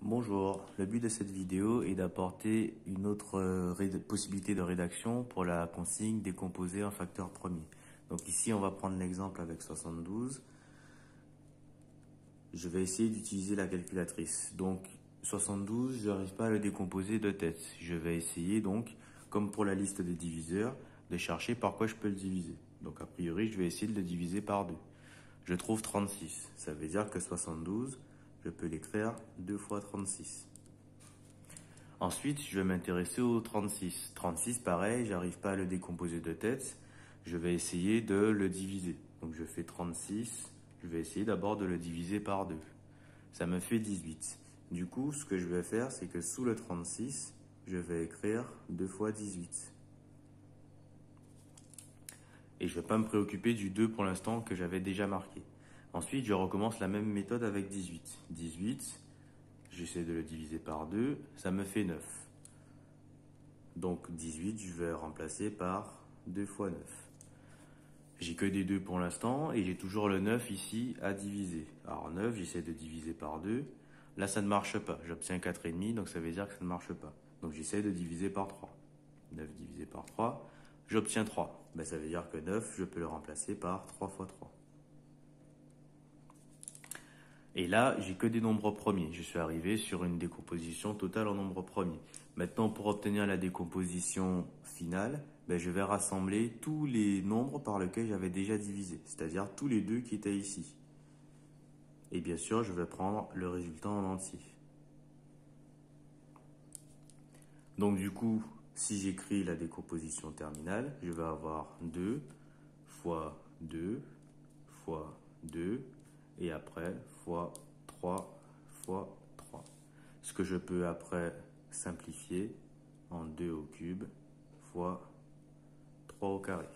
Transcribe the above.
Bonjour, le but de cette vidéo est d'apporter une autre possibilité de rédaction pour la consigne décomposée en facteurs premiers. Donc ici, on va prendre l'exemple avec 72. Je vais essayer d'utiliser la calculatrice. Donc 72, je n'arrive pas à le décomposer de tête. Je vais essayer donc, comme pour la liste des diviseurs, de chercher par quoi je peux le diviser. Donc a priori, je vais essayer de le diviser par 2. Je trouve 36. Ça veut dire que 72, je peux l'écrire 2 fois 36. Ensuite, je vais m'intéresser au 36. 36, pareil, j'arrive pas à le décomposer de tête. Je vais essayer de le diviser. Donc je fais 36. Je vais essayer d'abord de le diviser par 2. Ça me fait 18. Du coup, ce que je vais faire, c'est que sous le 36, je vais écrire 2 fois 18. Et je ne vais pas me préoccuper du 2 pour l'instant que j'avais déjà marqué. Ensuite, je recommence la même méthode avec 18. 18, j'essaie de le diviser par 2, ça me fait 9. Donc 18, je vais remplacer par 2 fois 9. J'ai que des 2 pour l'instant et j'ai toujours le 9 ici à diviser. Alors 9, j'essaie de diviser par 2. Là, ça ne marche pas. J'obtiens 4,5, donc ça veut dire que ça ne marche pas. Donc j'essaie de diviser par 3. 9 divisé par 3, j'obtiens 3. Ben, ça veut dire que 9, je peux le remplacer par 3 fois 3. Et là, j'ai que des nombres premiers. Je suis arrivé sur une décomposition totale en nombres premiers. Maintenant, pour obtenir la décomposition finale, ben, je vais rassembler tous les nombres par lesquels j'avais déjà divisé, c'est-à-dire tous les 2 qui étaient ici. Et bien sûr, je vais prendre le résultat en entier. Donc du coup, si j'écris la décomposition terminale, je vais avoir 2 fois 2 fois 2 et après fois 3 fois 3. Ce que je peux après simplifier en 2 au cube fois 3 au carré.